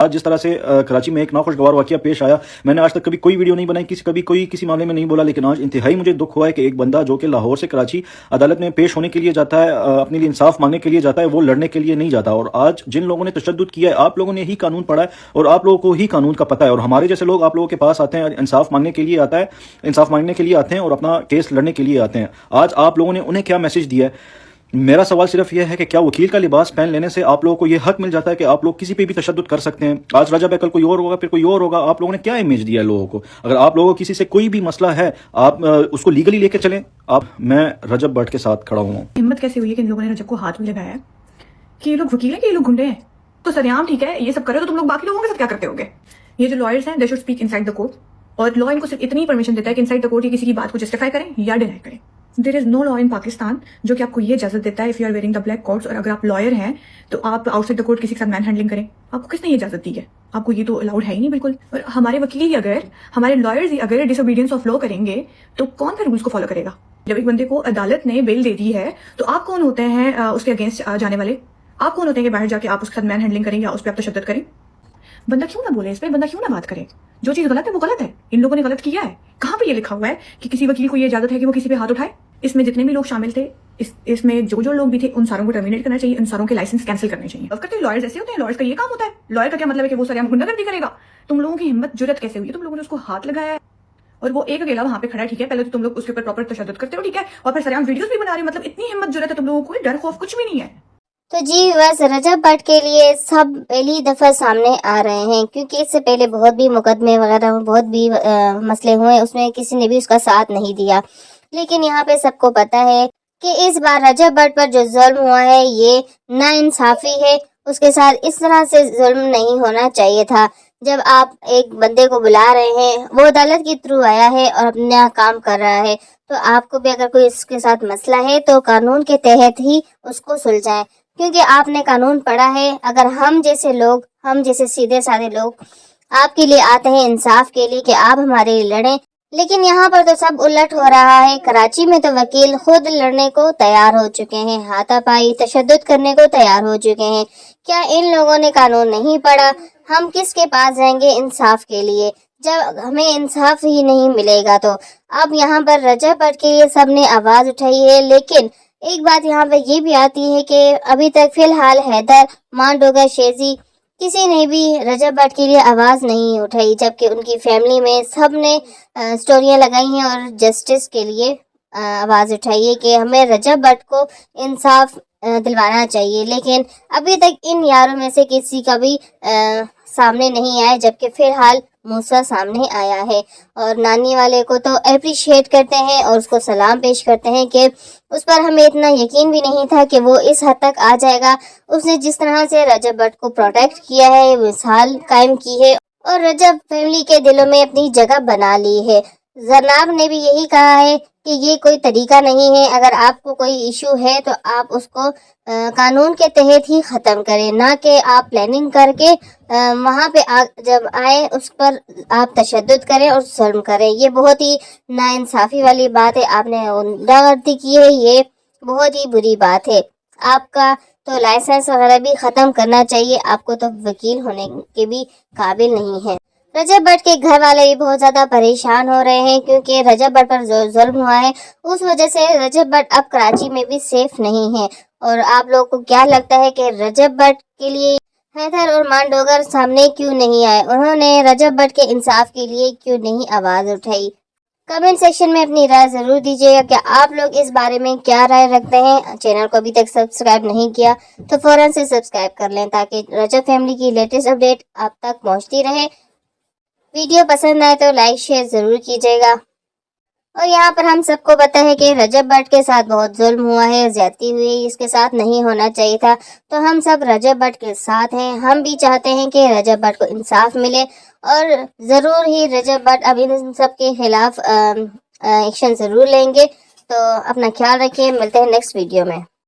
आज जिस तरह से कराची में एक नाखुशगवार वाक़या पेश आया, मैंने आज तक कभी कोई वीडियो नहीं बनाई, कभी कोई किसी मामले में नहीं बोला, लेकिन आज इंतहाई मुझे दुख हुआ है कि एक बंदा जो कि लाहौर से कराची अदालत में पेश होने के लिए जाता है, अपने लिए इंसाफ मांगने के लिए जाता है, वो लड़ने के लिए नहीं जाता। और आज जिन लोगों ने तशद्दुद किया है, आप लोगों ने ही कानून पढ़ा है और आप लोगों को ही कानून का पता है, और हमारे जैसे लोग आप लोगों के पास आते हैं, इंसाफ मांगने के लिए और अपना केस लड़ने के लिए आते हैं। आज आप लोगों ने उन्हें क्या मैसेज दिया है? मेरा सवाल सिर्फ यह है कि क्या वकील का लिबास पहन लेने से आप लोगों को यह हक मिल जाता है कि आप लोग किसी पे भी तशद्दुद कर सकते हैं? आज रजब है, कल कोई और होगा, फिर कोई और होगा। आप लोगों ने क्या इमेज दिया है लोगों को? अगर आप लोगों को किसी से कोई भी मसला है, आप उसको लीगली लेके चलें। मैं रजब भट्ट के साथ खड़ा हूँ। हिम्मत कैसे हुई है कि इन लोगों ने रजब को हाथ में लगाया है कि ये लोग वकील है कि ये लोग गुंडे हैं? तो सरेआम ठीक है, ये सब करे तो तुम लोग बाकी लोगों के साथ क्या करते होगे? ये जो लॉयर्स हैं, they should speak inside the court, और लॉ इनको सिर्फ इतनी परमिशन देता है कि इनसाइड द कोर्ट ये किसी की बात को जस्टिफाई करें या डिनाई करें। There is no law in Pakistan जो कि आपको ये इजाजत देता है if you are wearing the black coats, और अगर आप लॉयर हैं तो आप आउटसाइड द कोर्ट किसी के साथ मैन हैंडलिंग करें। आपको किसने ये इजाजत दी है? आपको ये तो अलाउड है ही नहीं बिल्कुल। और हमारे वकील ही अगर, हमारे लॉयर्स ही अगर डिसोबीडियंस ऑफ लॉ करेंगे तो कौन फिर रूल्स को फॉलो करेगा? जब एक बंदे को अदालत ने बेल दे दी है तो आप कौन होते हैं उसके अगेंस्ट जाने वाले? आप कौन होते हैं कि बाहर जाके आप उसके साथ मैन हैंडलिंग करें या उस पर आप तशद्दुद करें? बंदा क्यों ना बोले इस पे, बंदा क्यों ना बात करे? जो चीज गलत है वो गलत है, इन लोगों ने गलत किया है। कहाँ पे ये लिखा हुआ है कि किसी वकील को ये इजाजत है कि वो किसी पे हाथ उठाए? इसमें जितने भी लोग शामिल थे, इसमें जो लोग भी थे, उन सारों को टर्मिनेट करना चाहिए, उन सारों के लाइसेंस कैंसिल करने चाहिए। अब करते लॉयर्स ऐसे होते हैं, लॉयर्स का ये काम होता है। लॉयर का क्या मतलब है कि वो सरेआम गुंडागर्दी करेगा? तुम लोगों की हिम्मत जुर्रत कैसे हुई? तुम लोगों ने उसको हाथ लगाया है और वो एक अकेला वहां पे खड़ा है, ठीक है? पहले तो तुम लोग उसके ऊपर प्रॉपर तशद्दुद करते हो, ठीक है, और फिर सरेआम वीडियोस भी बना रहे हो। मतलब इतनी हिम्मत जुर्रत है तुम लोगों को, डर खौफ कुछ भी नहीं है। तो जी बस रजब भट्ट के लिए सब पहली दफा सामने आ रहे हैं, क्योंकि इससे पहले बहुत भी मुकदमे वगैरह बहुत भी मसले हुए, उसमें किसी ने भी उसका साथ नहीं दिया। लेकिन यहाँ पे सबको पता है कि इस बार रजब भट्ट पर जो जुल्म हुआ है ये नाइंसाफी है। उसके साथ इस तरह से जुल्म नहीं होना चाहिए था। जब आप एक बंदे को बुला रहे हैं, वो अदालत के थ्रू आया है और अपना काम कर रहा है, तो आपको भी अगर कोई इसके साथ मसला है तो कानून के तहत ही उसको सुलझाएं, क्योंकि आपने कानून पढ़ा है। अगर हम जैसे लोग, हम जैसे सीधे साधे लोग आपके लिए आते हैं इंसाफ के लिए कि आप हमारे लिए लड़ें, लेकिन यहाँ पर तो सब उलट हो रहा है। कराची में तो वकील खुद लड़ने को तैयार हो चुके हैं, हाथापाई तशद्दुद करने को तैयार हो चुके हैं। क्या इन लोगों ने कानून नहीं पढ़ा? हम किसके पास जाएंगे इंसाफ के लिए जब हमें इंसाफ ही नहीं मिलेगा? तो अब यहाँ पर रजब भट्ट के लिए सबने आवाज उठाई है, लेकिन एक बात यहाँ पे ये भी आती है कि अभी तक फिलहाल हैदर, मांडोगर, शेजी किसी ने भी रजब भट्ट के लिए आवाज नहीं उठाई, जबकि उनकी फैमिली में सब ने स्टोरियां लगाई हैं और जस्टिस के लिए आवाज उठाई है कि हमें रजब भट्ट को इंसाफ दिलवाना चाहिए। लेकिन अभी तक इन यारों में से किसी का भी सामने नहीं आया, जबकि फिलहाल मूसा सामने आया है। और नानी वाले को तो अप्रिशिएट करते हैं और उसको सलाम पेश करते हैं कि उस पर हमें इतना यकीन भी नहीं था कि वो इस हद तक आ जाएगा। उसने जिस तरह से रजब भट्ट को प्रोटेक्ट किया है, मिसाल कायम की है और रजब फैमिली के दिलों में अपनी जगह बना ली है। जनाब ने भी यही कहा है कि ये कोई तरीका नहीं है। अगर आपको कोई इशू है तो आप उसको कानून के तहत ही ख़त्म करें, ना कि आप प्लानिंग करके वहाँ पे जब आए उस पर आप तशद्दुद करें और जुल्म करें। ये बहुत ही नाइंसाफ़ी वाली बात है। आपने गुंडागर्दी की है, ये बहुत ही बुरी बात है। आपका तो लाइसेंस वगैरह भी ख़त्म करना चाहिए, आपको तो वकील होने के भी काबिल नहीं है। रजब भट्ट के घर वाले भी बहुत ज्यादा परेशान हो रहे हैं, क्योंकि रजब भट्ट पर जो जुल्म हुआ है उस वजह से रजब भट्ट अब कराची में भी सेफ नहीं है। और आप लोगों को क्या लगता है कि रजब भट्ट के लिए हैदर और मांडोगर सामने क्यों नहीं आए? उन्होंने रजब भट्ट के इंसाफ के लिए क्यों नहीं आवाज उठाई? कमेंट सेक्शन में अपनी राय जरूर दीजिएगा। क्या आप लोग इस बारे में क्या राय रखते हैं? चैनल को अभी तक सब्सक्राइब नहीं किया तो फौरन से सब्सक्राइब कर लें, ताकि रजब फैमिली की लेटेस्ट अपडेट आप तक पहुँचती रहे। वीडियो पसंद आए तो लाइक शेयर जरूर कीजिएगा। और यहाँ पर हम सबको पता है कि रजब भट्ट के साथ बहुत जुल्म हुआ है, ज्यादती हुई है, इसके साथ नहीं होना चाहिए था। तो हम सब रजब भट्ट के साथ हैं। हम भी चाहते हैं कि रजब भट्ट को इंसाफ मिले और ज़रूर ही रजब भट्ट अब इन सब के खिलाफ एक्शन ज़रूर लेंगे। तो अपना ख्याल रखिए, मिलते हैं नेक्स्ट वीडियो में।